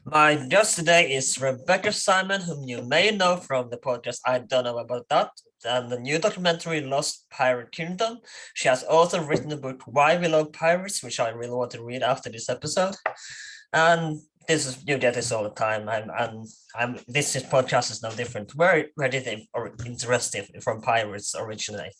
My guest today is Rebecca Simon, whom you may know from the podcast I Don't Know About That and the new documentary Lost Pirate Kingdom. She has also written the book Why We Love Pirates, which I really want to read after this episode. And this is you get this all the time. This podcast is no different. Where did the interest from pirates originate?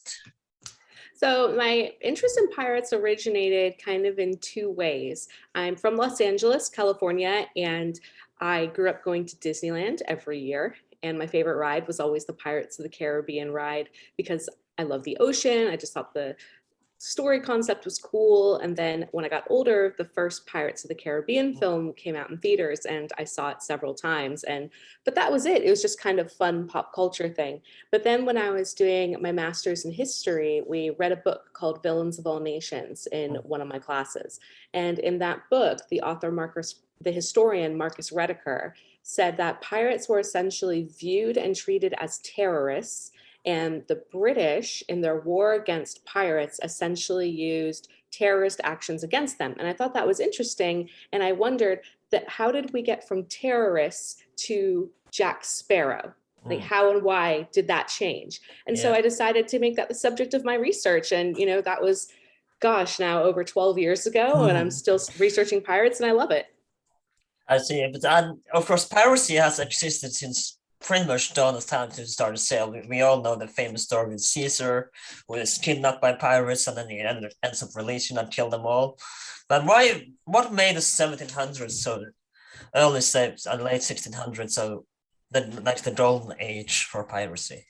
So my interest in pirates originated kind of in two ways. I'm from Los Angeles, California, and I grew up going to Disneyland every year. And my favorite ride was always the Pirates of the Caribbean ride because I love the ocean. I just thought the story concept was cool. And then when I got older, the first Pirates of the Caribbean film came out in theaters and I saw it several times. But that was it. It was just kind of fun pop culture thing. But then when I was doing my master's in history, we read a book called Villains of All Nations in one of my classes. And in that book, the historian Marcus Rediker said that pirates were essentially viewed and treated as terrorists, and the British, in their war against pirates, essentially used terrorist actions against them. And I thought that was interesting. And I wondered that how did we get from terrorists to Jack Sparrow? Like how and why did that change? And so I decided to make that the subject of my research. And, that was, now over 12 years ago, and I'm still researching pirates and I love it. I see, but of course, piracy has existed since pretty much dawn of time to start a sail. We all know the famous story with Caesar, who is kidnapped by pirates and then he ends up releasing and kill them all. But what made the 1700s so early and late 1600s so the golden age for piracy?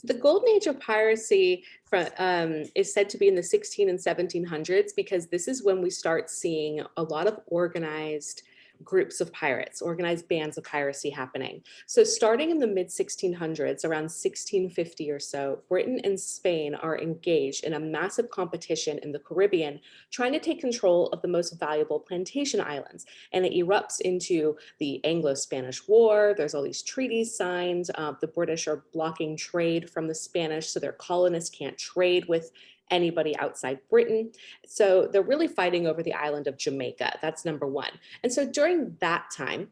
The golden age of piracy is said to be in the 16 and 1700s because this is when we start seeing a lot of organized groups of pirates, organized bands of piracy happening. So starting in the mid 1600s, around 1650 or so, Britain and Spain are engaged in a massive competition in the Caribbean, trying to take control of the most valuable plantation islands. And it erupts into the Anglo-Spanish War. There's all these treaties signed. The British are blocking trade from the Spanish, so their colonists can't trade with anybody outside Britain. So they're really fighting over the island of Jamaica. That's number one. And so during that time,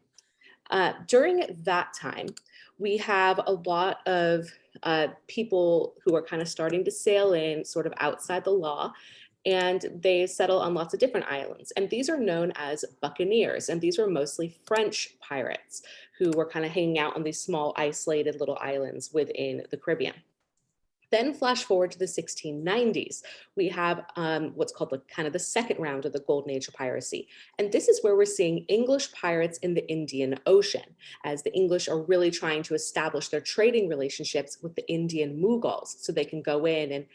we have a lot of people who are kind of starting to sail in sort of outside the law, and they settle on lots of different islands. And these are known as buccaneers. And these were mostly French pirates who were kind of hanging out on these small isolated little islands within the Caribbean. Then flash forward to the 1690s, we have what's called the second round of the golden age of piracy. And this is where we're seeing English pirates in the Indian Ocean, as the English are really trying to establish their trading relationships with the Indian Mughals so they can go in and,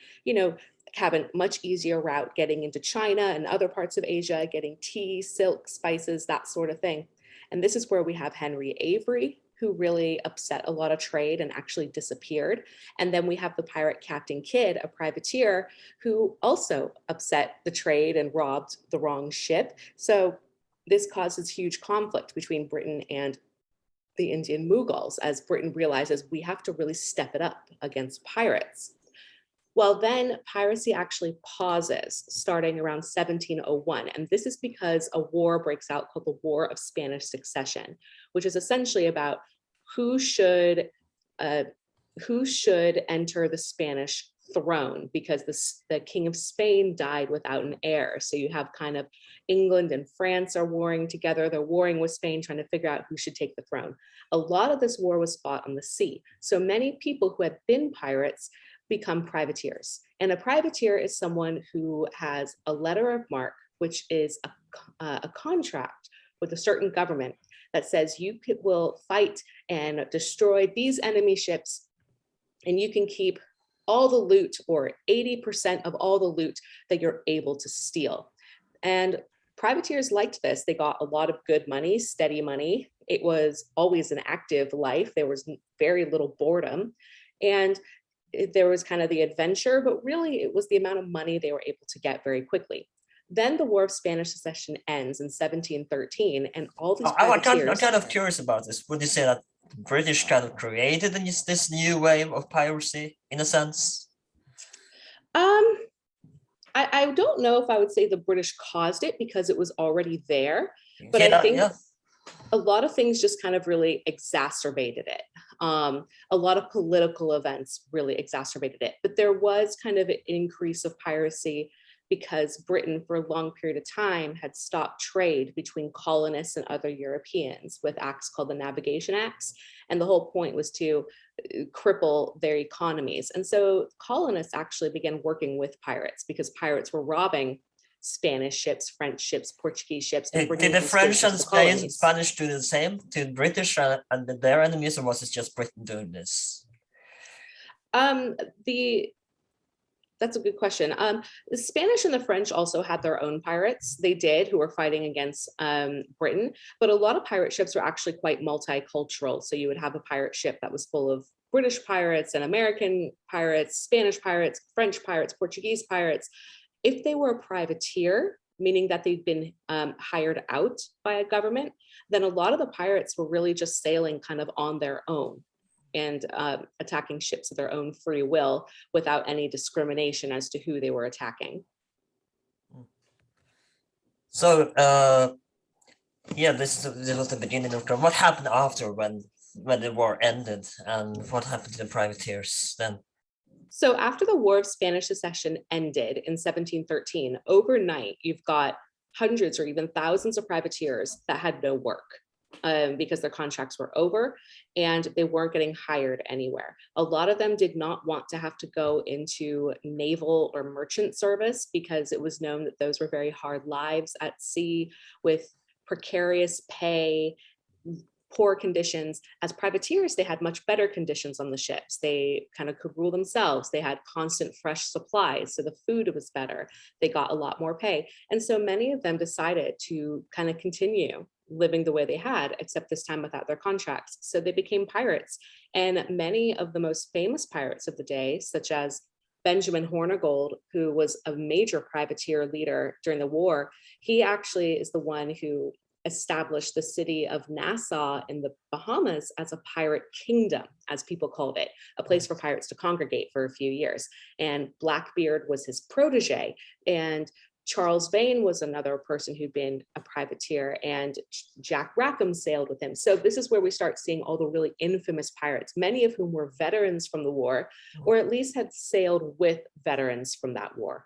have a much easier route getting into China and other parts of Asia, getting tea, silk, spices, that sort of thing. And this is where we have Henry Avery, who really upset a lot of trade and actually disappeared. And then we have the pirate Captain Kidd, a privateer, who also upset the trade and robbed the wrong ship. So this causes huge conflict between Britain and the Indian Mughals, as Britain realizes we have to really step it up against pirates. Well, then piracy actually pauses starting around 1701. And this is because a war breaks out called the War of Spanish Succession, which is essentially about who should enter the Spanish throne, because the King of Spain died without an heir. So you have kind of England and France are warring together. They're warring with Spain, trying to figure out who should take the throne. A lot of this war was fought on the sea. So many people who had been pirates become privateers. And a privateer is someone who has a letter of marque, which is a contract with a certain government that says you will fight and destroy these enemy ships, and you can keep all the loot, or 80% of all the loot that you're able to steal. And privateers liked this. They got a lot of good money, steady money. It was always an active life. There was very little boredom. And there was kind of the adventure, but really it was the amount of money they were able to get very quickly. Then the War of Spanish Succession ends in 1713, and all these privateers... I'm kind of curious about this. Would you say that the British kind of created this new wave of piracy, in a sense? I don't know if I would say the British caused it, because it was already there, but I think A lot of things just kind of really exacerbated it. A lot of political events really exacerbated it. But there was kind of an increase of piracy because Britain, for a long period of time, had stopped trade between colonists and other Europeans with acts called the Navigation Acts. And the whole point was to cripple their economies. And so colonists actually began working with pirates because pirates were robbing Spanish ships, French ships, Portuguese ships, and Did the these French goods and into the colonies. Spanish do the same to the British and their enemies, or was it just Britain doing this? That's a good question. The Spanish and the French also had their own pirates. They did, who were fighting against Britain, but a lot of pirate ships were actually quite multicultural. So you would have a pirate ship that was full of British pirates and American pirates, Spanish pirates, French pirates, Portuguese pirates. If they were a privateer, meaning that they've been hired out by a government, then a lot of the pirates were really just sailing kind of on their own and attacking ships of their own free will without any discrimination as to who they were attacking. So, yeah, this was the beginning of what happened after when the war ended, and what happened to the privateers then? So after the War of Spanish Succession ended in 1713, overnight, you've got hundreds or even thousands of privateers that had no work because their contracts were over and they weren't getting hired anywhere. A lot of them did not want to have to go into naval or merchant service because it was known that those were very hard lives at sea with precarious pay, poor conditions. As privateers, they had much better conditions on the ships. They kind of could rule themselves. They had constant fresh supplies, so the food was better. They got a lot more pay. And so many of them decided to kind of continue living the way they had, except this time without their contracts. So they became pirates. And many of the most famous pirates of the day, such as Benjamin Hornigold, who was a major privateer leader during the war, he actually is the one who established the city of Nassau in the Bahamas as a pirate kingdom, as people called it, a place for pirates to congregate for a few years. And Blackbeard was his protege. And Charles Vane was another person who'd been a privateer, and Jack Rackham sailed with him. So this is where we start seeing all the really infamous pirates, many of whom were veterans from the war, or at least had sailed with veterans from that war.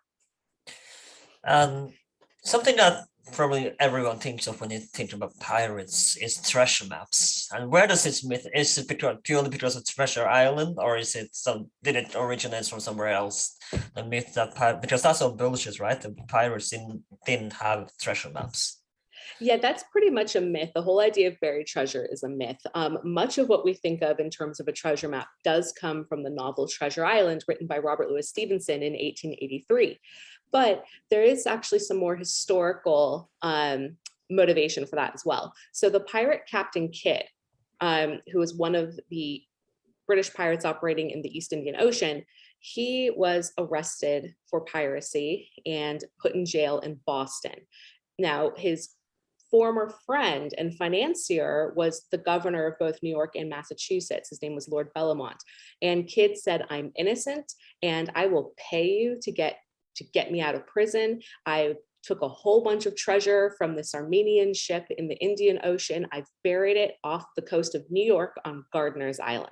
Something that probably everyone thinks of when you think about pirates is treasure maps. And where does this myth, is it purely because of Treasure Island, or is it did it originate from somewhere else? The myth that because that's all bullshit, right? The pirates didn't have treasure maps. Yeah, that's pretty much a myth. The whole idea of buried treasure is a myth. Much of what we think of in terms of a treasure map does come from the novel Treasure Island, written by Robert Louis Stevenson in 1883. But there is actually some more historical motivation for that as well. So the pirate Captain Kidd, who was one of the British pirates operating in the East Indian Ocean, he was arrested for piracy and put in jail in Boston. Now, his former friend and financier was the governor of both New York and Massachusetts. His name was Lord Bellamont. And Kidd said, "I'm innocent and I will pay you to get me out of prison. I took a whole bunch of treasure from this Armenian ship in the Indian Ocean. I've buried it off the coast of New York on Gardiner's Island."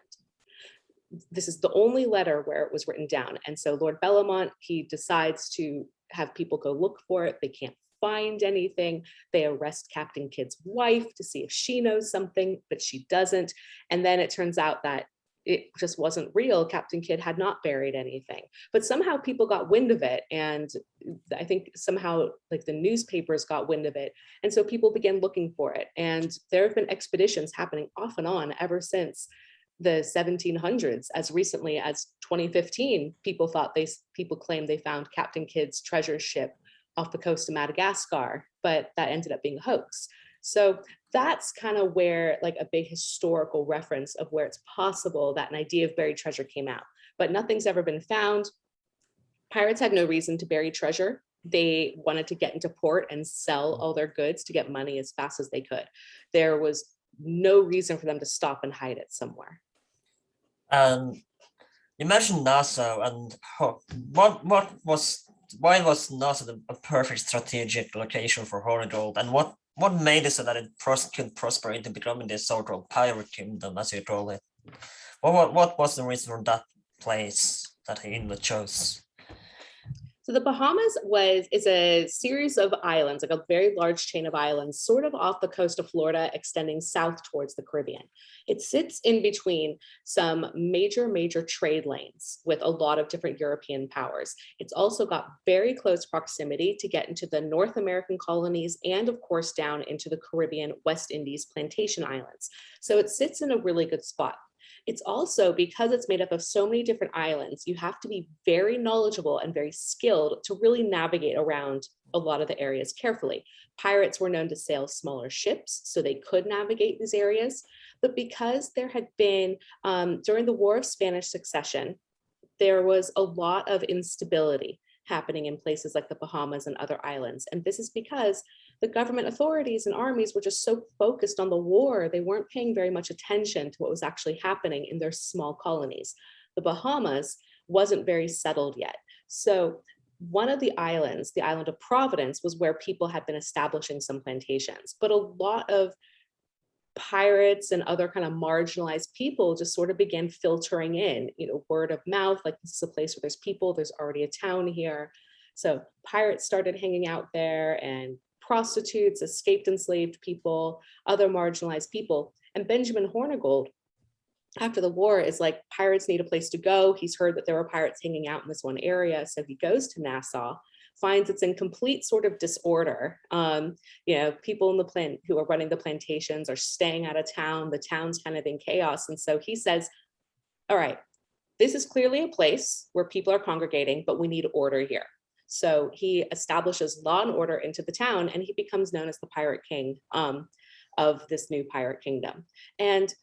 This is the only letter where it was written down. And so Lord Bellamont, he decides to have people go look for it. They can't find anything. They arrest Captain Kidd's wife to see if she knows something, but she doesn't. And then it turns out that it just wasn't real. Captain Kidd had not buried anything, but somehow people got wind of it. And I think somehow like the newspapers got wind of it. And so people began looking for it. And there have been expeditions happening off and on ever since the 1700s. As recently as 2015, people claimed they found Captain Kidd's treasure ship off the coast of Madagascar, but that ended up being a hoax. So that's kind of where like a big historical reference of where it's possible that an idea of buried treasure came out, but nothing's ever been found. Pirates had no reason to bury treasure. They wanted to get into port and sell all their goods to get money as fast as they could. There was no reason for them to stop and hide it somewhere. You mentioned Nassau, and why was Nassau a perfect strategic location for Hornigold, and what what made it so that it could prosper into becoming this sort of pirate kingdom, as you call it? What was the reason for that place that he chose? So the Bahamas is a series of islands, like a very large chain of islands, sort of off the coast of Florida, extending south towards the Caribbean. It sits in between some major trade lanes with a lot of different European powers. It's also got very close proximity to get into the North American colonies and of course down into the Caribbean West Indies plantation islands. So it sits in a really good spot. It's also, because it's made up of so many different islands, you have to be very knowledgeable and very skilled to really navigate around a lot of the areas carefully. Pirates were known to sail smaller ships, so they could navigate these areas. But because there had been, during the War of Spanish Succession, there was a lot of instability happening in places like the Bahamas and other islands. And this is because the government authorities and armies were just so focused on the war, they weren't paying very much attention to what was actually happening in their small colonies. The Bahamas wasn't very settled yet. So one of the islands, the island of Providence, was where people had been establishing some plantations, but a lot of pirates and other kind of marginalized people just sort of began filtering in, word of mouth, like this is a place where there's people, there's already a town here. So pirates started hanging out there, and prostitutes, escaped enslaved people, other marginalized people. And Benjamin Hornigold, after the war, is like, pirates need a place to go. He's heard that there were pirates hanging out in this one area. So he goes to Nassau, finds it's in complete sort of disorder. People in the who are running the plantations are staying out of town. The town's kind of in chaos. And so he says, all right, this is clearly a place where people are congregating, but we need order here. So he establishes law and order into the town, and he becomes known as the Pirate King of this new pirate kingdom. And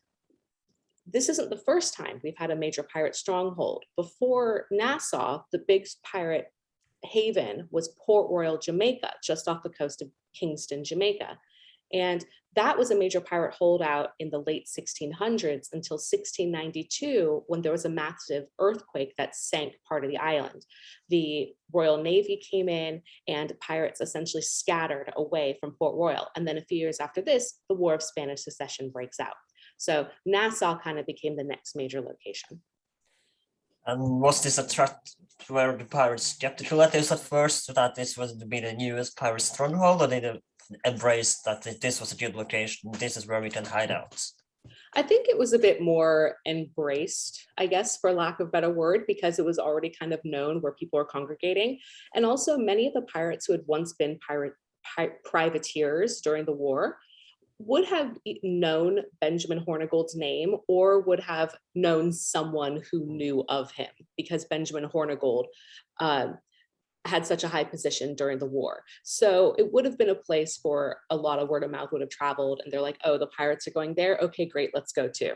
this isn't the first time we've had a major pirate stronghold. Before Nassau, the big pirate haven was Port Royal, Jamaica, just off the coast of Kingston, Jamaica. And that was a major pirate holdout in the late 1600s until 1692, when there was a massive earthquake that sank part of the island. The Royal Navy came in and pirates essentially scattered away from Port Royal. And then a few years after this, the War of Spanish Succession breaks out. So Nassau kind of became the next major location. And was this a threat? Were the pirates skeptical at this at first, that this was to be the newest pirate stronghold, or did they embrace that this was a good location, this is where we can hide out? I think it was a bit more embraced, I guess, for lack of a better word, because it was already kind of known where people are congregating. And also many of the pirates who had once been privateers during the war would have known Benjamin Hornigold's name, or would have known someone who knew of him, because Benjamin Hornigold had such a high position during the war. So it would have been a place for a lot of word of mouth would have traveled, and they're like, oh, the pirates are going there. Okay, great, let's go too.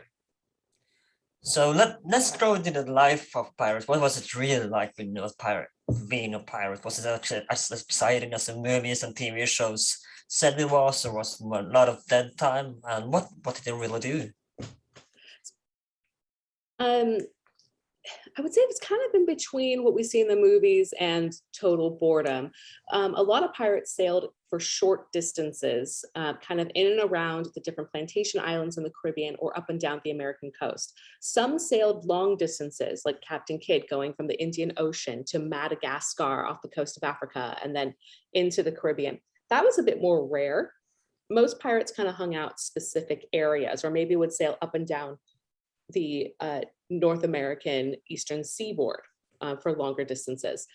So let's go into the life of pirates. What was it really like being a pirate? Was it actually as exciting as the movies and TV shows said it was, or was a lot of dead time? And what did they really do? I would say it's kind of in between what we see in the movies and total boredom. A lot of pirates sailed for short distances, kind of in and around the different plantation islands in the Caribbean or up and down the American coast. Some sailed long distances, like Captain Kidd going from the Indian Ocean to Madagascar off the coast of Africa and then into the Caribbean. That was a bit more rare. Most pirates kind of hung out specific areas, or maybe would sail up and down the North American eastern seaboard for longer distances.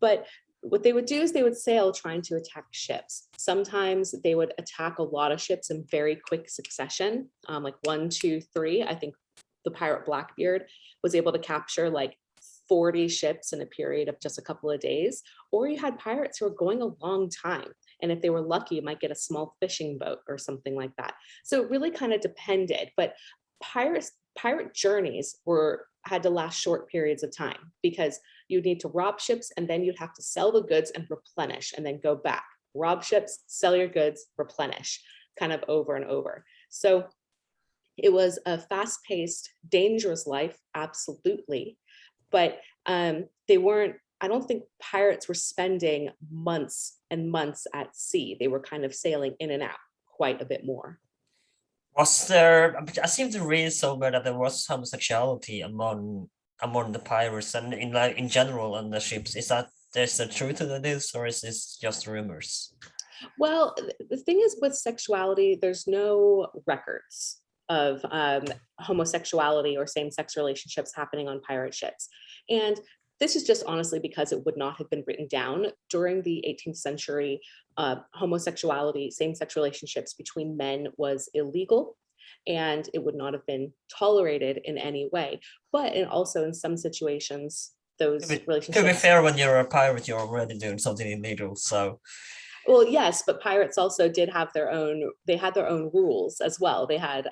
But what they would do is they would sail trying to attack ships. Sometimes they would attack a lot of ships in very quick succession, like 1, 2, 3. I think the pirate Blackbeard was able to capture like 40 ships in a period of just a couple of days. Or you had pirates who were going a long time. And if they were lucky, you might get a small fishing boat or something like that. So it really kind of depended. But pirate journeys had to last short periods of time, because you'd need to rob ships, and then you'd have to sell the goods and replenish, and then go back, rob ships, sell your goods, replenish, kind of over and over. So it was a fast-paced, dangerous life, absolutely. But I don't think pirates were spending months and months at sea. They were kind of sailing in and out. quite a bit more. Was there? I seem to read somewhere that there was homosexuality among the pirates and in general on the ships. There's a truth to this, or is this just rumors? Well, the thing is with sexuality, there's no records of homosexuality or same-sex relationships happening on pirate ships. And this is just honestly because it would not have been written down. During the 18th century, homosexuality, same-sex relationships between men was illegal, and it would not have been tolerated in any way. But also in some situations, those relationships... To be fair, when you're a pirate, you're already doing something illegal, so... Well, yes, but pirates also did have their own, they had their own rules as well. They had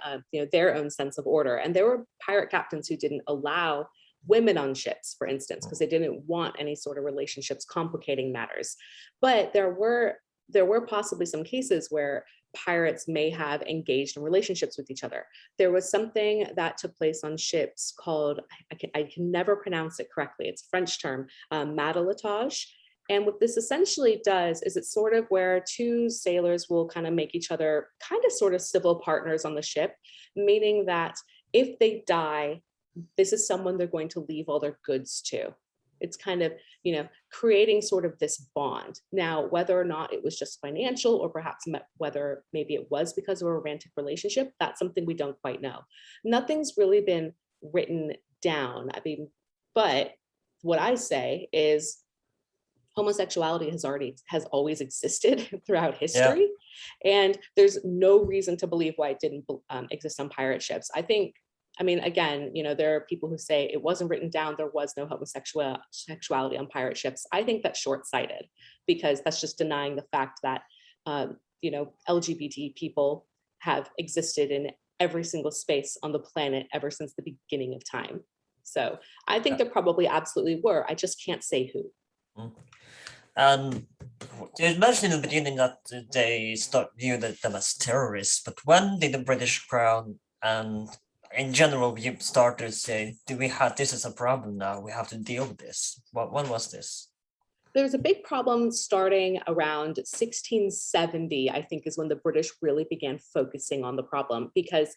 their own sense of order. And there were pirate captains who didn't allow women on ships, for instance, because they didn't want any sort of relationships complicating matters. But there were possibly some cases where pirates may have engaged in relationships with each other. There was something that took place on ships called, I can never pronounce it correctly, it's a French term, matelotage. And what this essentially does is it's sort of where two sailors will kind of make each other kind of sort of civil partners on the ship, meaning that if they die, this is someone they're going to leave all their goods to. It's kind of, creating sort of this bond. Now, whether or not it was just financial or perhaps whether maybe it was because of a romantic relationship, that's something we don't quite know. Nothing's really been written down. I mean, but what I say is, homosexuality has always existed throughout history. Yeah. And there's no reason to believe why it didn't exist on pirate ships. Again, there are people who say it wasn't written down, there was no homosexuality on pirate ships. I think that's short-sighted, because that's just denying the fact that, LGBT people have existed in every single space on the planet ever since the beginning of time. So I think there probably absolutely were. I just can't say who. You mentioned in the beginning that they viewed them as terrorists, but when did the British Crown and in general you start to say, this is a problem now, we have to deal with this? When was this? There was a big problem starting around 1670, I think, is when the British really began focusing on the problem, because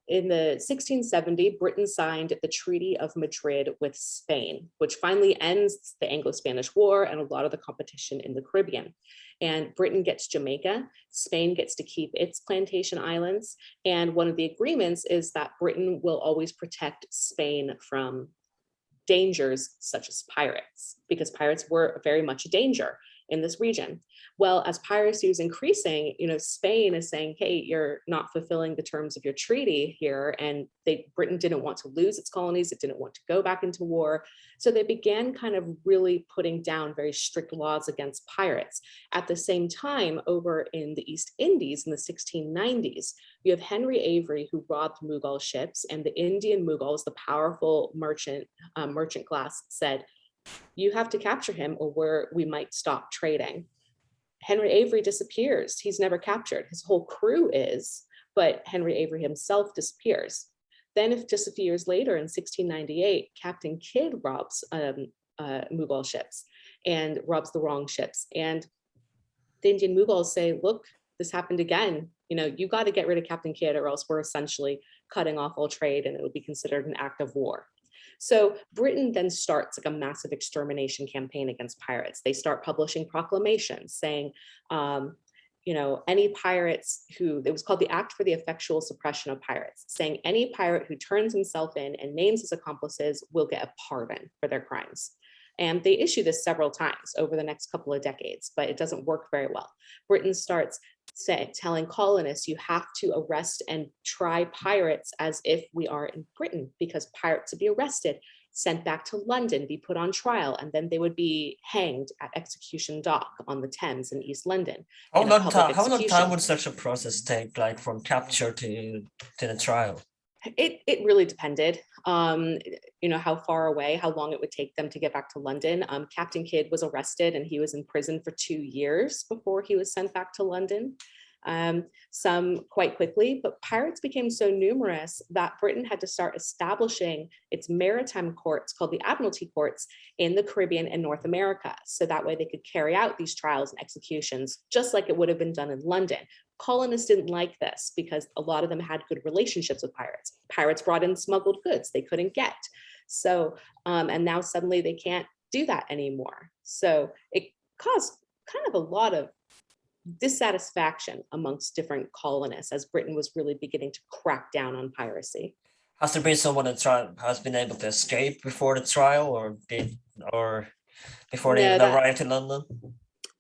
in the 1670, Britain signed the Treaty of Madrid with Spain, which finally ends the Anglo-Spanish War and a lot of the competition in the Caribbean. And Britain gets Jamaica, Spain gets to keep its plantation islands. And one of the agreements is that Britain will always protect Spain from dangers such as pirates, because pirates were very much a danger in this region. Well, as piracy is increasing, Spain is saying, hey, you're not fulfilling the terms of your treaty here. And Britain didn't want to lose its colonies. It didn't want to go back into war. So they began kind of really putting down very strict laws against pirates. At the same time, over in the East Indies in the 1690s, you have Henry Avery, who robbed Mughal ships, and the Indian Mughals, the powerful merchant class, said, you have to capture him or we might stop trading. Henry Avery disappears. He's never captured. His whole crew is, but Henry Avery himself disappears. Then just a few years later in 1698, Captain Kidd robs Mughal ships and robs the wrong ships. And the Indian Mughals say, look, this happened again. You got to get rid of Captain Kidd or else we're essentially cutting off all trade and it would be considered an act of war. So Britain then starts like a massive extermination campaign against pirates. They start publishing proclamations saying, any pirates it was called the Act for the Effectual Suppression of Pirates, saying any pirate who turns himself in and names his accomplices will get a pardon for their crimes. And they issue this several times over the next couple of decades, but it doesn't work very well. Britain starts telling colonists, you have to arrest and try pirates as if we are in Britain, because pirates would be arrested, sent back to London, be put on trial, and then they would be hanged at Execution Dock on the Thames in East London. How long time would such a process take, like from capture to the trial? It really depended, how far away, how long it would take them to get back to London. Captain Kidd was arrested and he was in prison for 2 years before he was sent back to London. Some quite quickly, but pirates became so numerous that Britain had to start establishing its maritime courts called the Admiralty Courts in the Caribbean and North America. So that way they could carry out these trials and executions just like it would have been done in London. colonists didn't like this because a lot of them had good relationships with pirates. Pirates brought in smuggled goods they couldn't get. So, and now suddenly they can't do that anymore. So it caused kind of a lot of dissatisfaction amongst different colonists as Britain was really beginning to crack down on piracy. Has there been someone that has been able to escape before the trial, or before they No, even arrived in London?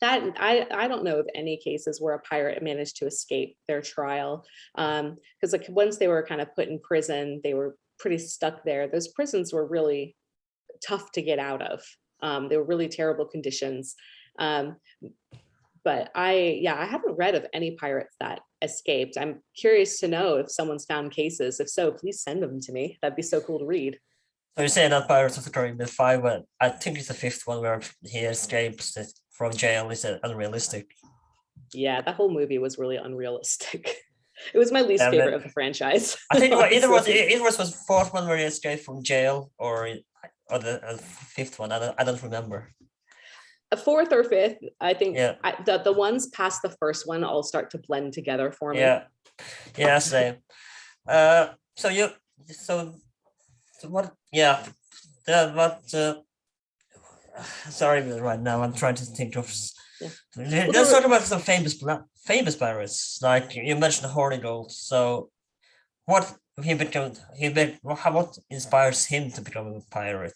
that I don't know of any cases where a pirate managed to escape their trial, because like once they were kind of put in prison, they were pretty stuck there. Those prisons were really tough to get out of. They were really terrible conditions. But I haven't read of any pirates that escaped. I'm curious to know if someone's found cases. If so, please send them to me. That'd be so cool to read. So you're saying that Pirates of the Caribbean 5, well, I think it's the fifth one where he escapes from jail, is unrealistic. Yeah, that whole movie was really unrealistic. It was my least favorite of the franchise. I think either was the fourth one where he escaped from jail, or the fifth one. I don't remember. A fourth or fifth, I think. Yeah. The ones past the first one all start to blend together for me. Yeah, same. So what? Yeah, sorry, right now I'm trying to think of. Yeah. Let's talk about some famous pirates. Like you mentioned, Hornigold. So what what inspires him to become a pirate?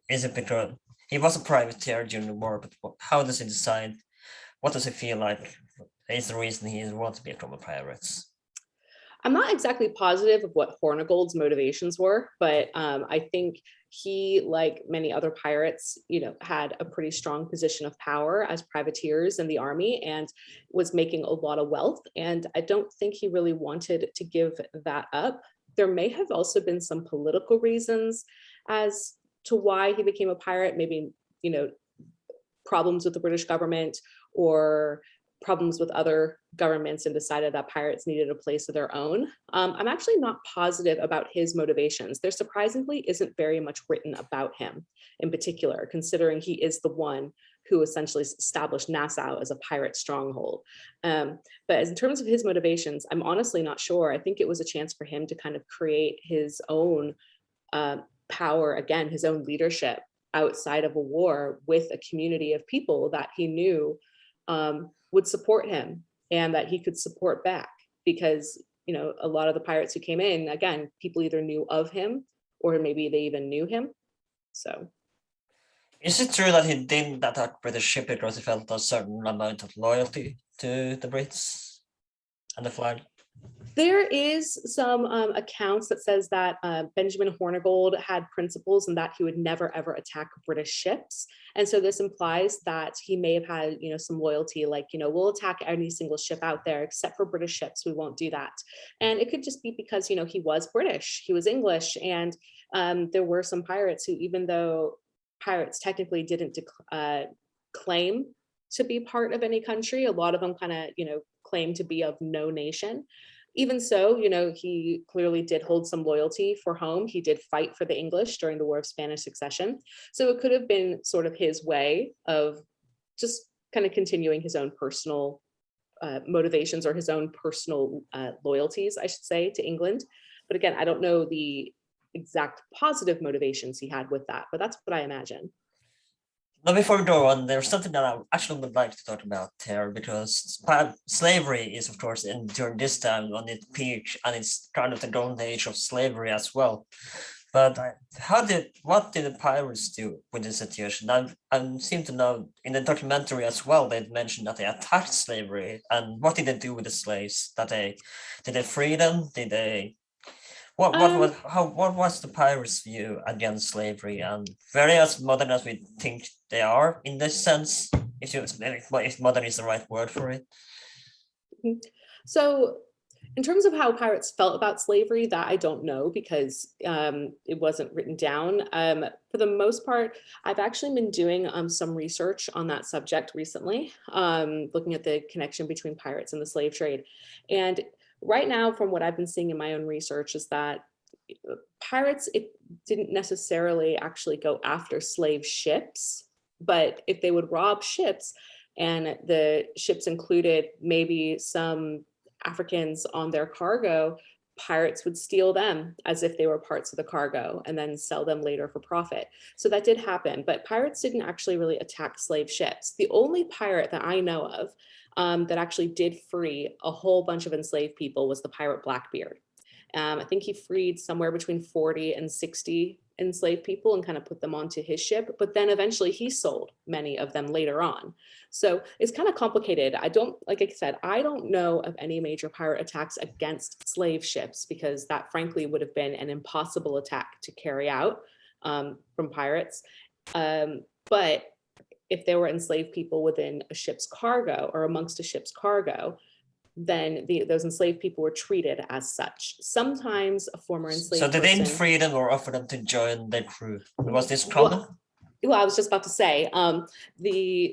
Is it because he was a privateer during the war? But how does he decide? What does he feel like is the reason he wants to become a pirate? I'm not exactly positive of what Hornigold's motivations were, but I think he, like many other pirates, had a pretty strong position of power as privateers in the army and was making a lot of wealth. And I don't think he really wanted to give that up. There may have also been some political reasons as to why he became a pirate, maybe, problems with the British government or problems with other governments, and decided that pirates needed a place of their own. I'm actually not positive about his motivations. There surprisingly isn't very much written about him in particular, considering he is the one who essentially established Nassau as a pirate stronghold. But in terms of his motivations, I'm honestly not sure. I think it was a chance for him to kind of create his own power, again, his own leadership outside of a war with a community of people that he knew would support him and that he could support back, because a lot of the pirates who came in, again, people either knew of him or maybe they even knew him. So is it true that he didn't attack British ship because he felt a certain amount of loyalty to the Brits and the flag? there is some accounts that says that Benjamin Hornigold had principles and that he would never ever attack British ships. And so this implies that he may have had, some loyalty, like, we'll attack any single ship out there except for British ships. We won't do that. And it could just be because, he was British, he was English. And there were some pirates who, even though pirates technically didn't claim to be part of any country, a lot of them kind of, claim to be of no nation. Even so, he clearly did hold some loyalty for home. He did fight for the English during the War of Spanish Succession. So it could have been sort of his way of just kind of continuing his own personal motivations, or his own personal loyalties, I should say, to England. But again, I don't know the exact positive motivations he had with that, but that's what I imagine. Now, before we go on, there's something that I actually would like to talk about here, because slavery is, of course, during this time on its peak, and it's kind of the golden age of slavery as well. But what did the pirates do with this situation? I seem to know in the documentary as well, they mentioned that they attacked slavery. And what did they do with the slaves? Did they free them? Did they? What was the pirates' view against slavery, and very as modern as we think they are in this sense, if modern is the right word for it? So in terms of how pirates felt about slavery, that I don't know, because it wasn't written down. For the most part, I've actually been doing some research on that subject recently, looking at the connection between pirates and the slave trade. And right now, from what I've been seeing in my own research, is that pirates, it didn't necessarily actually go after slave ships, but if they would rob ships, and the ships included maybe some Africans on their cargo, pirates would steal them as if they were parts of the cargo and then sell them later for profit. So that did happen, but pirates didn't actually really attack slave ships. The only pirate that I know of that actually did free a whole bunch of enslaved people was the pirate Blackbeard. I think he freed somewhere between 40 and 60 enslaved people and kind of put them onto his ship, but then eventually he sold many of them later on. So it's kind of complicated. Like I said, I don't know of any major pirate attacks against slave ships, because that frankly would have been an impossible attack to carry out from pirates. But if there were enslaved people within a ship's cargo or amongst a ship's cargo, then those enslaved people were treated as such. Sometimes a former enslaved So they didn't person, free them or offer them to join their crew. Was this common? well, I was just about to say,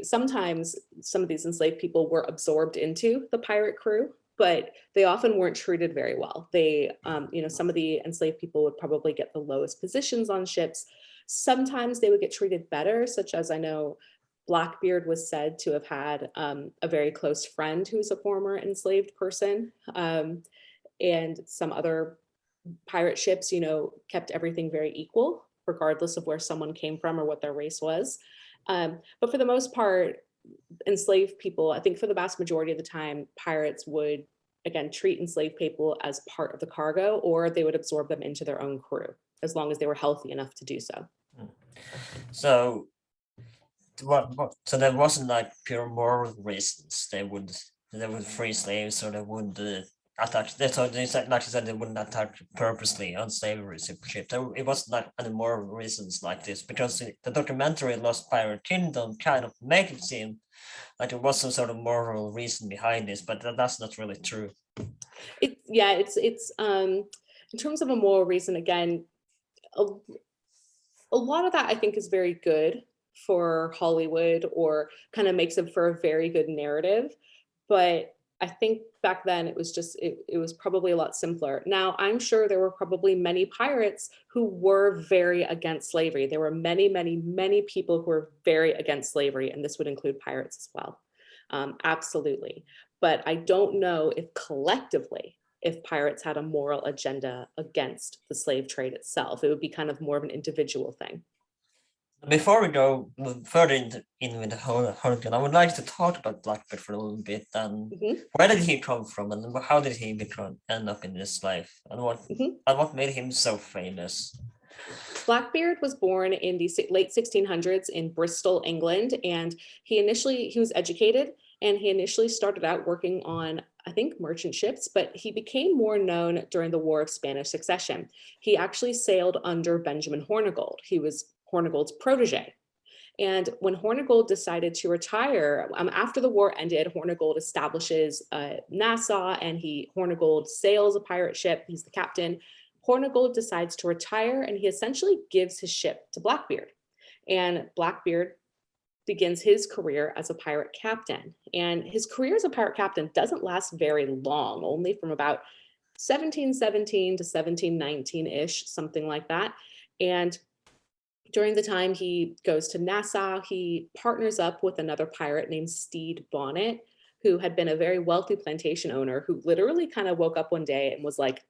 sometimes some of these enslaved people were absorbed into the pirate crew, but they often weren't treated very well. They, some of the enslaved people would probably get the lowest positions on ships. Sometimes they would get treated better, such as I know Blackbeard was said to have had a very close friend who's a former enslaved person. And some other pirate ships, kept everything very equal, regardless of where someone came from or what their race was. But for the most part, enslaved people, I think for the vast majority of the time, pirates would, again, treat enslaved people as part of the cargo, or they would absorb them into their own crew, as long as they were healthy enough to do so. So so there wasn't like pure moral reasons they would free slaves, or they would attack. Like you said, they wouldn't attack purposely on slavery ship. It wasn't like any moral reasons like this, because the documentary Lost Pirate Kingdom kind of make it seem like there was some sort of moral reason behind this, but that's not really true. It's in terms of a moral reason, again, a lot of that I think is very good for Hollywood, or kind of makes it for a very good narrative. But I think back then it was probably a lot simpler. Now, I'm sure there were probably many pirates who were very against slavery. There were many, many, many people who were very against slavery, and this would include pirates as well. Absolutely. But I don't know if collectively, if pirates had a moral agenda against the slave trade itself. It would be kind of more of an individual thing. Before we go further in with the Hurricane, I would like to talk about Blackbeard for a little bit. And where did he come from, and how did he end up in this life, and what made him so famous? Blackbeard was born in the late 1600s in Bristol, England, and he was educated, and he initially started out working on, I think, merchant ships, but he became more known during the War of Spanish Succession. He actually sailed under Benjamin Hornigold. He was Hornigold's protege. And when Hornigold decided to retire, after the war ended, Hornigold establishes Nassau, and Hornigold sails a pirate ship. He's the captain. Hornigold decides to retire, and he essentially gives his ship to Blackbeard. And Blackbeard begins his career as a pirate captain. And his career as a pirate captain doesn't last very long, only from about 1717 to 1719-ish, something like that. And during the time he goes to Nassau, he partners up with another pirate named Stede Bonnet, who had been a very wealthy plantation owner, who literally kind of woke up one day and was like,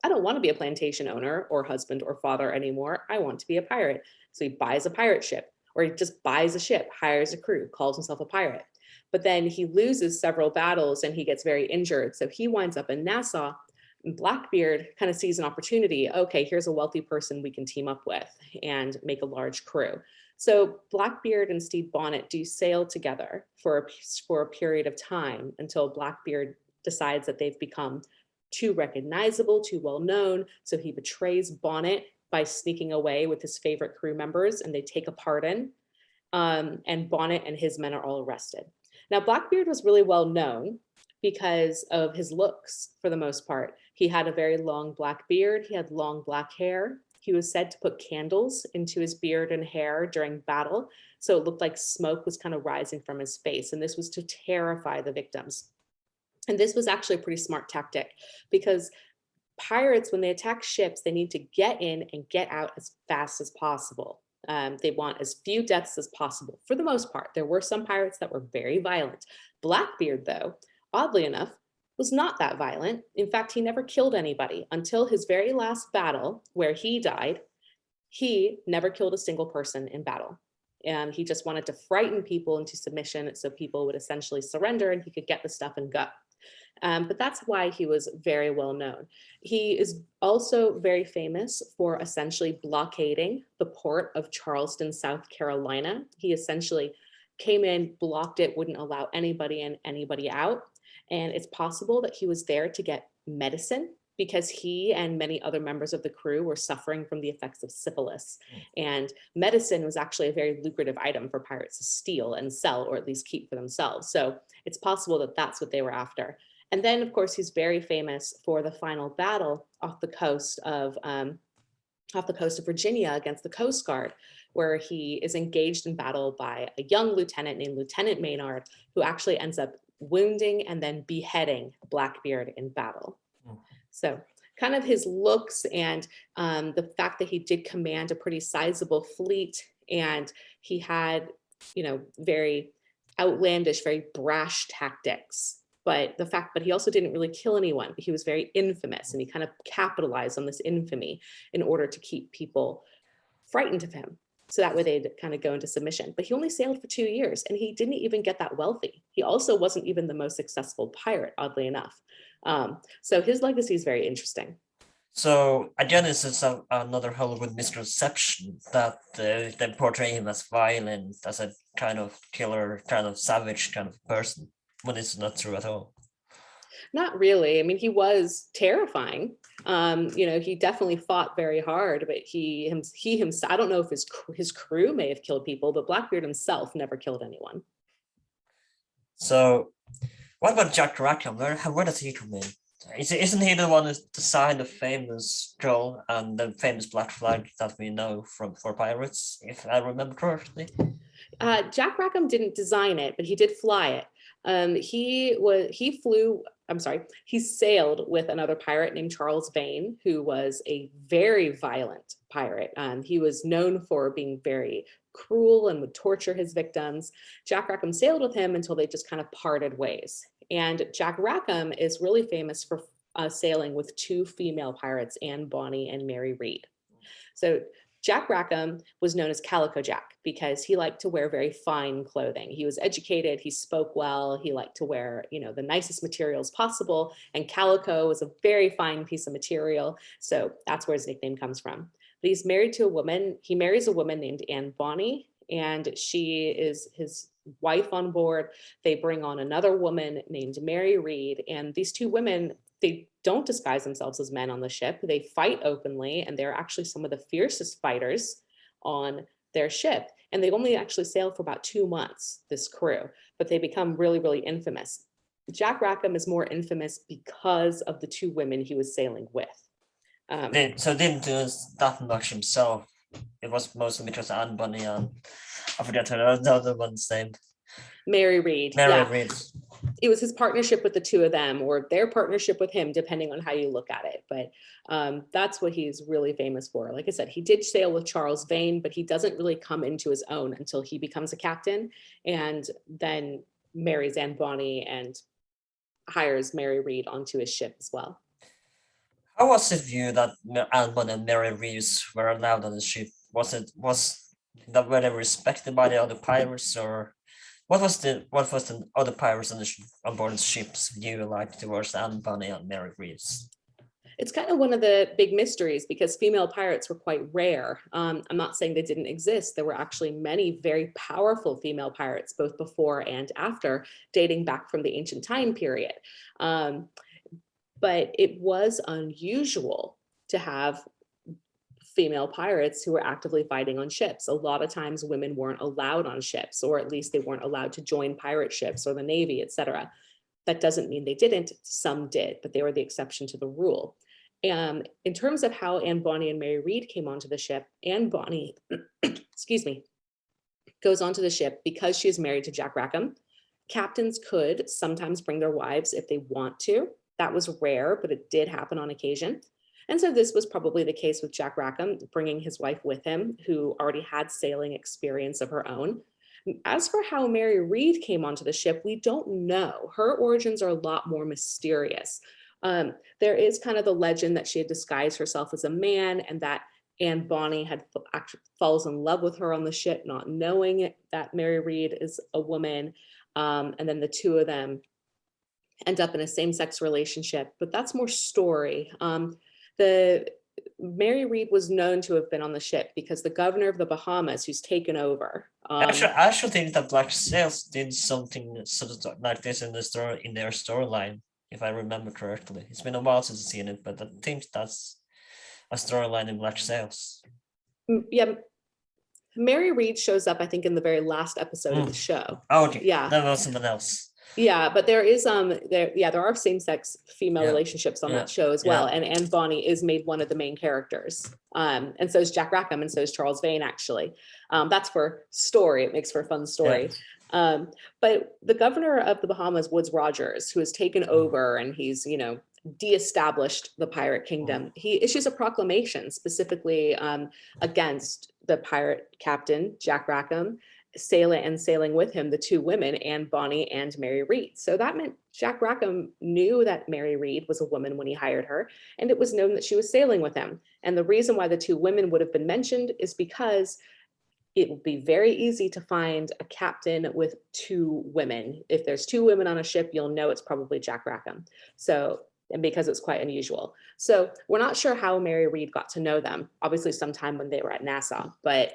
I don't want to be a plantation owner or husband or father anymore. I want to be a pirate. So he buys a pirate ship, or he just buys a ship, hires a crew, calls himself a pirate. But then he loses several battles and he gets very injured. So he winds up in Nassau. And Blackbeard kind of sees an opportunity. Okay, here's a wealthy person we can team up with and make a large crew. So Blackbeard and Stede Bonnet do sail together for a period of time, until Blackbeard decides that they've become too recognizable, too well known. So he betrays Bonnet by sneaking away with his favorite crew members, and they take a pardon. And Bonnet and his men are all arrested. Now, Blackbeard was really well known because of his looks, for the most part. He had a very long black beard. He had long black hair. He was said to put candles into his beard and hair during battle, so it looked like smoke was kind of rising from his face. And this was to terrify the victims. And this was actually a pretty smart tactic, because pirates, when they attack ships, they need to get in and get out as fast as possible. They want as few deaths as possible for the most part. There were some pirates that were very violent. Blackbeard, though, oddly enough, was not that violent. In fact, he never killed anybody until his very last battle where he died. He never killed a single person in battle. And he just wanted to frighten people into submission so people would essentially surrender and he could get the stuff and go. But that's why he was very well known. He is also very famous for essentially blockading the port of Charleston, South Carolina. He essentially came in, blocked it, wouldn't allow anybody in, anybody out. And it's possible that he was there to get medicine because he and many other members of the crew were suffering from the effects of syphilis. And medicine was actually a very lucrative item for pirates to steal and sell, or at least keep for themselves. So it's possible that that's what they were after. And then, of course, he's very famous for the final battle off the coast of Virginia against the Coast Guard, where he is engaged in battle by a young lieutenant named Lieutenant Maynard, who actually ends up wounding and then beheading Blackbeard in battle. So kind of his looks and the fact that he did command a pretty sizable fleet, and he had, very outlandish, very brash tactics. But he also didn't really kill anyone, but he was very infamous, and he kind of capitalized on this infamy in order to keep people frightened of him. So that way they'd kind of go into submission. But he only sailed for 2 years, and he didn't even get that wealthy. He also wasn't even the most successful pirate, oddly enough. So his legacy is very interesting. So again, this is another Hollywood misconception that they portray him as violent, as a kind of killer, kind of savage kind of person, when it's not true at all. Not really. I mean, he was terrifying. He definitely fought very hard, but he himself, I don't know if his crew may have killed people, but Blackbeard himself never killed anyone. So what about Jack Rackham? Where does he come in? Isn't he the one who designed the famous Joel and the famous black flag that we know for pirates, if I remember correctly? Jack Rackham didn't design it, but he did fly it. He sailed with another pirate named Charles Vane, who was a very violent pirate. He was known for being very cruel and would torture his victims. Jack Rackham sailed with him until they just kind of parted ways. And Jack Rackham is really famous for sailing with 2 female pirates, Anne Bonny and Mary Read. So Jack Rackham was known as Calico Jack because he liked to wear very fine clothing. He was educated, he spoke well, he liked to wear, the nicest materials possible, and calico was a very fine piece of material. So that's where his nickname comes from. But he's married to a woman. He marries a woman named Anne Bonny, and she is his wife on board. They bring on another woman named Mary Read, and these 2 women, they don't disguise themselves as men on the ship. They fight openly, and they're actually some of the fiercest fighters on their ship. And they only actually sail for about 2 months, this crew, but they become really, really infamous. Jack Rackham is more infamous because of the 2 women he was sailing with. So didn't do that much himself. It was mostly because Anne Bonny and I forget the other one's name. Mary Read. Read. It was his partnership with the 2 of them, or their partnership with him, depending on how you look at it. But that's what he's really famous for. Like I said, he did sail with Charles Vane, but he doesn't really come into his own until he becomes a captain, and then marries Anne Bonny and hires Mary Read onto his ship as well. How was it viewed that Anne Bonny and Mary Read were allowed on the ship? Were they respected by the other pirates, or what was the other pirates on board the ship's view like towards Anne Bonny and Mary Read? It's kind of one of the big mysteries because female pirates were quite rare. I'm not saying they didn't exist. There were actually many very powerful female pirates, both before and after, dating back from the ancient time period. But it was unusual to have female pirates who were actively fighting on ships. A lot of times women weren't allowed on ships, or at least they weren't allowed to join pirate ships or the Navy, etc. That doesn't mean they didn't. Some did, but they were the exception to the rule. And in terms of how Anne Bonny and Mary Read came onto the ship, Anne Bonny, goes onto the ship because she is married to Jack Rackham. Captains could sometimes bring their wives if they want to. That was rare, but it did happen on occasion. And so this was probably the case with Jack Rackham, bringing his wife with him, who already had sailing experience of her own. As for how Mary Read came onto the ship, we don't know. Her origins are a lot more mysterious. There is kind of the legend that she had disguised herself as a man, and that Anne Bonny had actually falls in love with her on the ship, not knowing that Mary Read is a woman. And then the two of them end up in a same-sex relationship, but that's more story. The Mary Read was known to have been on the ship because the governor of the Bahamas, who's taken over. I actually think that Black Sails did something sort of like this in the story, in their storyline, if I remember correctly. It's been a while since I've seen it, but I think that's a storyline in Black Sails. Yeah, Mary Read shows up, I think, in the very last episode of the show. Oh, okay. Yeah, That was someone else. Yeah, but there is there are same-sex female relationships on that show as well. And Anne Bonny is made one of the main characters. And so is Jack Rackham, and so is Charles Vane, actually. That's for story. It makes for a fun story. But the governor of the Bahamas, Woodes Rogers, who has taken over and he's, de-established the pirate kingdom, he issues a proclamation specifically against the pirate captain, Jack Rackham, sailing with him, the two women, Anne Bonny and Mary Read. So that meant Jack Rackham knew that Mary Read was a woman when he hired her, and it was known that she was sailing with him. And the reason why the two women would have been mentioned is because it would be very easy to find a captain with two women. If there's two women on a ship, you'll know it's probably Jack Rackham. And because it's quite unusual. So we're not sure how Mary Read got to know them, obviously sometime when they were at Nassau, but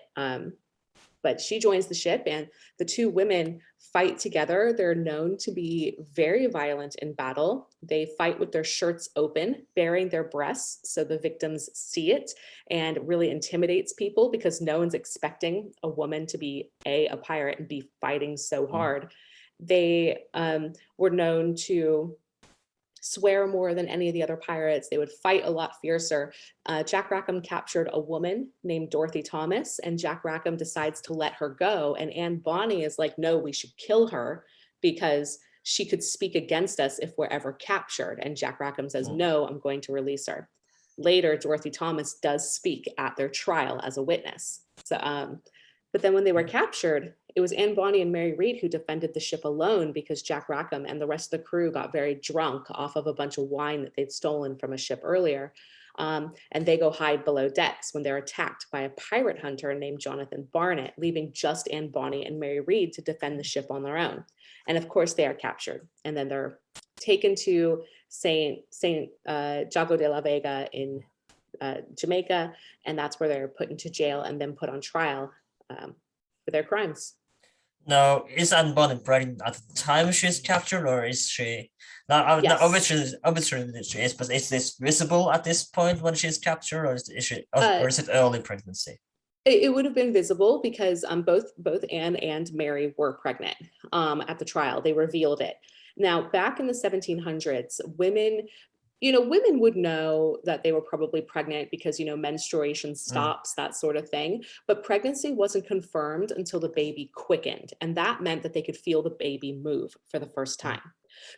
she joins the ship and the two women fight together. They're known to be very violent in battle. They fight with their shirts open, baring their breasts so the victims see it, and really intimidates people because no one's expecting a woman to be a pirate and be fighting so hard. They were known to swear more than any of the other pirates. They would fight a lot fiercer. Jack Rackham captured a woman named Dorothy Thomas, and Jack Rackham decides to let her go. And Anne Bonny is like, no, we should kill her because she could speak against us if we're ever captured. And Jack Rackham says, no, I'm going to release her. Later, Dorothy Thomas does speak at their trial as a witness. But then when they were captured, it was Anne Bonny and Mary Read who defended the ship alone because Jack Rackham and the rest of the crew got very drunk off of a bunch of wine that they'd stolen from a ship earlier. And they go hide below decks when they're attacked by a pirate hunter named Jonathan Barnett, leaving just Anne Bonny and Mary Read to defend the ship on their own. And of course, they are captured. And then they're taken to Saint Jago de la Vega in Jamaica. And that's where they're put into jail and then put on trial for their crimes. Now, is Anne Bonny pregnant at the time she's captured, or is she? Now, Yes. obviously she is, but is this visible at this point when she's captured, or is it early pregnancy? It would have been visible because both Anne and Mary were pregnant at the trial. They revealed it. Now, back in the 1700s, women would know that they were probably pregnant because, menstruation stops, that sort of thing. But pregnancy wasn't confirmed until the baby quickened. And that meant that they could feel the baby move for the first time.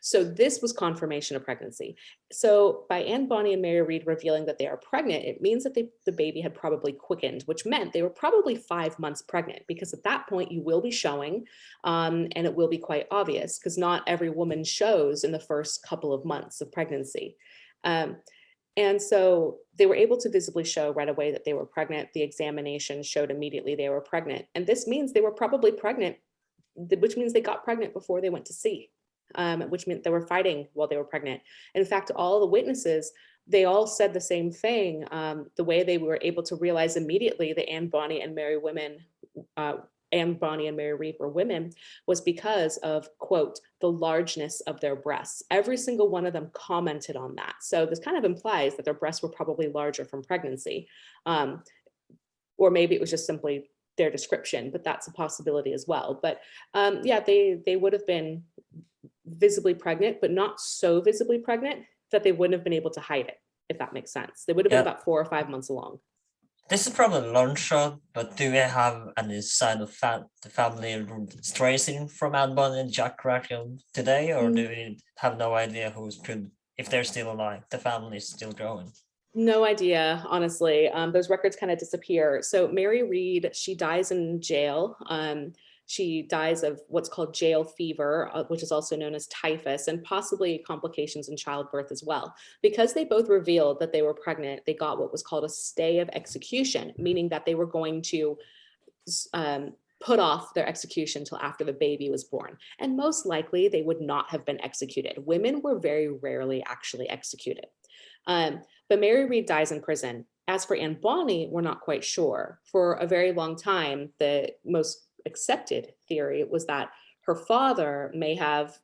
So this was confirmation of pregnancy. So by Anne Bonny and Mary Read revealing that they are pregnant, it means that the baby had probably quickened, which meant they were probably 5 months pregnant, because at that point you will be showing and it will be quite obvious because not every woman shows in the first couple of months of pregnancy. And so they were able to visibly show right away that they were pregnant. The examination showed immediately they were pregnant. And this means they were probably pregnant, which means they got pregnant before they went to sea. Which meant they were fighting while they were pregnant. In fact, all the witnesses, they all said the same thing. The way they were able to realize immediately that Anne Bonny and Mary Read were women was because of, quote, the largeness of their breasts. Every single one of them commented on that. So this kind of implies that their breasts were probably larger from pregnancy. Or maybe it was just simply their description, but that's a possibility as well. But they would have been visibly pregnant, but not so visibly pregnant that they wouldn't have been able to hide it, if that makes sense. They would have been about 4 or 5 months along. This is probably a long shot, but do we have any sign of the family tracing from Anne Bonny and Jack Rackham today, or do we have no idea if they're still alive? The family is still going. No idea, honestly. Those records kind of disappear. So Mary Read, she dies in jail. She dies of what's called jail fever, which is also known as typhus, and possibly complications in childbirth as well. Because they both revealed that they were pregnant, they got what was called a stay of execution, meaning that they were going to put off their execution until after the baby was born. And most likely they would not have been executed. Women were very rarely actually executed. But Mary Read dies in prison. As for Anne Bonny, we're not quite sure. For a very long time, the most accepted theory was that her father may have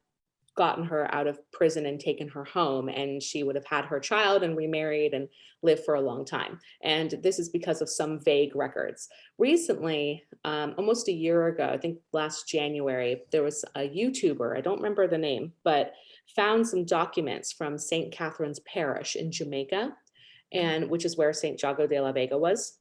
gotten her out of prison and taken her home, and she would have had her child and remarried and lived for a long time. And this is because of some vague records. Recently, almost a year ago, I think last January, there was a YouTuber, I don't remember the name, but found some documents from St. Catherine's Parish in Jamaica, and which is where St. Jago de la Vega was.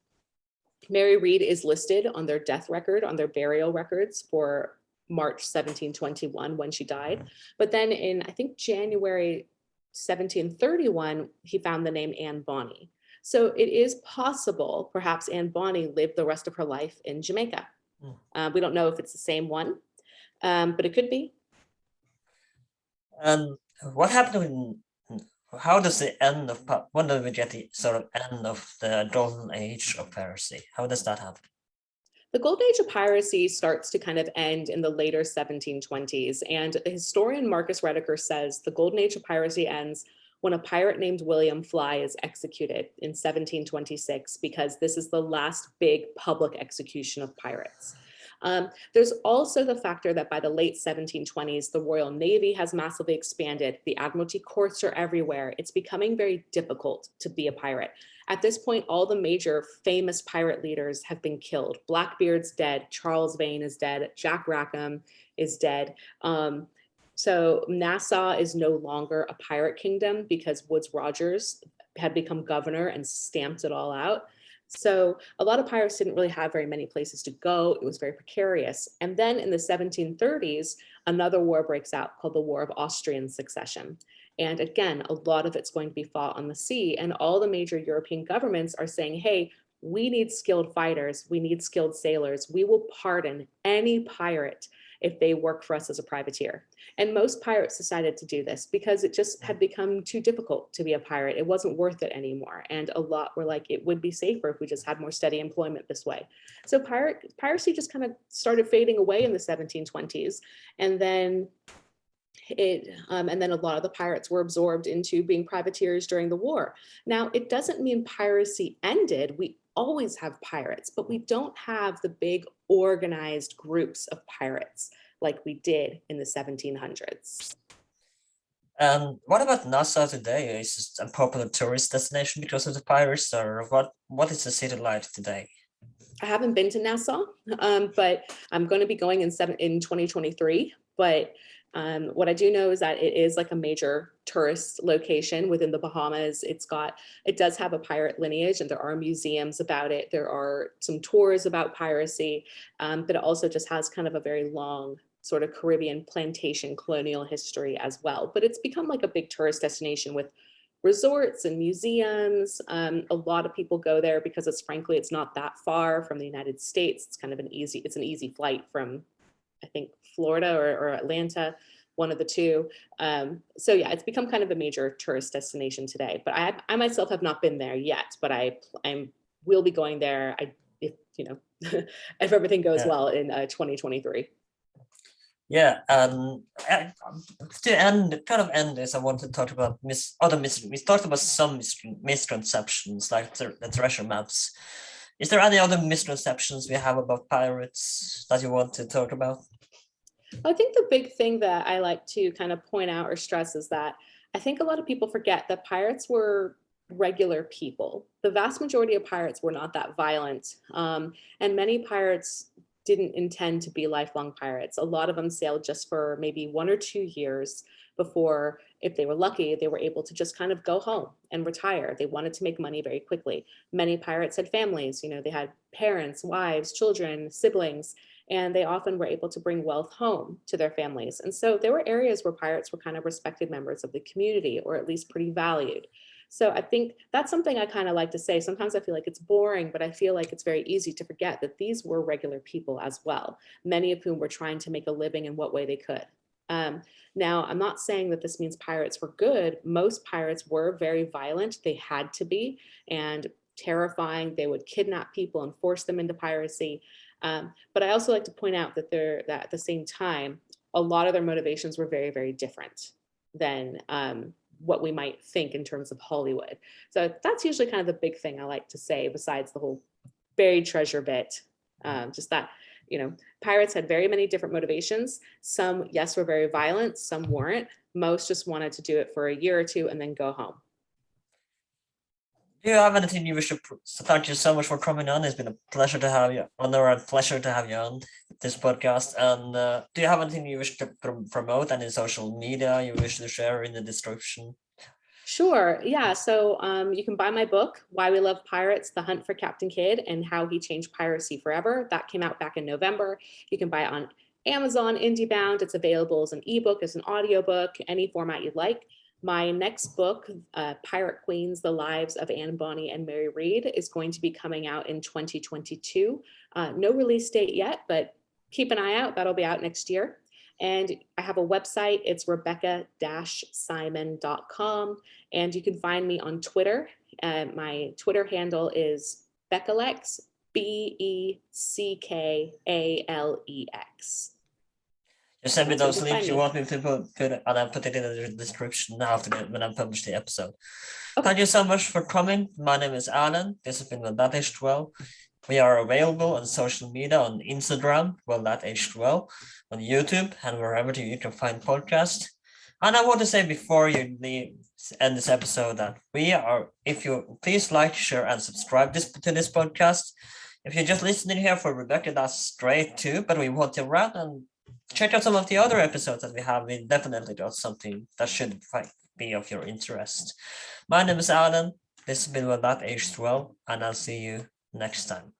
Mary Read is listed on their death record, on their burial records for March 1721 when she died. But then in, I think, January 1731, he found the name Anne Bonny. So it is possible, perhaps Anne Bonny lived the rest of her life in Jamaica. We don't know if it's the same one, but it could be. And what happened how does the end of when do we get the sort of end of the golden age of piracy? How does that happen? The golden age of piracy starts to kind of end in the later 1720s. And the historian Marcus Rediker says the golden age of piracy ends when a pirate named William Fly is executed in 1726, because this is the last big public execution of pirates. There's also the factor that by the late 1720s, the Royal Navy has massively expanded. The Admiralty courts are everywhere. It's becoming very difficult to be a pirate. At this point, all the major famous pirate leaders have been killed. Blackbeard's dead, Charles Vane is dead, Jack Rackham is dead. So Nassau is no longer a pirate kingdom because Woodes Rogers had become governor and stamped it all out. So a lot of pirates didn't really have very many places to go. It was very precarious. And then in the 1730s, another war breaks out called the War of Austrian Succession. And again, a lot of it's going to be fought on the sea. And all the major European governments are saying, hey, we need skilled fighters. We need skilled sailors. We will pardon any pirate if they work for us as a privateer. And most pirates decided to do this because it just had become too difficult to be a pirate. It wasn't worth it anymore. And a lot were like, it would be safer if we just had more steady employment this way. So piracy just kind of started fading away in the 1720s. And then a lot of the pirates were absorbed into being privateers during the war. Now, it doesn't mean piracy ended. We always have pirates, but we don't have the big organized groups of pirates like we did in the 1700s. And what about Nassau today? Is it a popular tourist destination because of the pirates, or what is the city like today? I haven't been to Nassau, but I'm going to be going in 2023. But what I do know is that it is like a major tourist location within the Bahamas. It does have a pirate lineage, and there are museums about it. There are some tours about piracy, but it also just has kind of a very long sort of Caribbean plantation colonial history as well. But it's become like a big tourist destination with resorts and museums. A lot of people go there because it's not that far from the United States. It's kind of an easy flight from, I think, Florida or Atlanta, one of the two. So yeah, it's become kind of a major tourist destination today. But I myself have not been there yet, but I will be going there. If if everything goes well in 2023. Yeah, to end this, I want to talk about we talked about some misconceptions like the treasure maps. Is there any other misconceptions we have about pirates that you want to talk about? I think the big thing that I like to kind of point out or stress is that I think a lot of people forget that pirates were regular people. The vast majority of pirates were not that violent, and many pirates didn't intend to be lifelong pirates. A lot of them sailed just for maybe 1 or 2 years before, if they were lucky, they were able to just kind of go home and retire. They wanted to make money very quickly. Many pirates had families, they had parents, wives, children, siblings, and they often were able to bring wealth home to their families. And so there were areas where pirates were kind of respected members of the community, or at least pretty valued. So I think that's something I kind of like to say. Sometimes I feel like it's boring, but I feel like it's very easy to forget that these were regular people as well, many of whom were trying to make a living in what way they could. Now, I'm not saying that this means pirates were good. Most pirates were very violent. They had to be, and terrifying. They would kidnap people and force them into piracy. But I also like to point out that that at the same time, a lot of their motivations were very, very different than what we might think in terms of Hollywood. So that's usually kind of the big thing I like to say, besides the whole buried treasure bit. Just that, pirates had very many different motivations. Some, yes, were very violent. Some weren't. Most just wanted to do it for a year or two and then go home. Do you have anything you wish to? So thank you so much for coming on. It's been a pleasure to have you, honor and pleasure to have you on this podcast. And do you have anything you wish to promote? Any social media you wish to share in the description? Sure. Yeah. So you can buy my book, Why We Love Pirates, The Hunt for Captain Kidd and How He Changed Piracy Forever. That came out back in November. You can buy it on Amazon, IndieBound. It's available as an ebook, as an audiobook, any format you'd like. My next book, Pirate Queens, The Lives of Anne Bonny and Mary Read, is going to be coming out in 2022. No release date yet, but keep an eye out. That'll be out next year. And I have a website. It's rebecca-simon.com. And you can find me on Twitter. My Twitter handle is Beckalex, BECKALEX. Just send me That's where you those can links find you me. want me to put, and I'll put it in the description after when I publish the episode. Okay. Thank you so much for coming. My name is Alan. This has been Well That Aged Well. We are available on social media, on Instagram, Well That Aged Well, on YouTube, and wherever you can find podcasts. And I want to say before you end this episode that if you please like, share, and subscribe to this podcast. If you're just listening here for Rebecca, that's great too. But we want you around and check out some of the other episodes that we have. We definitely got something that should be of your interest. My name is Alan. This has been Well That Aged Well, and I'll see you next time.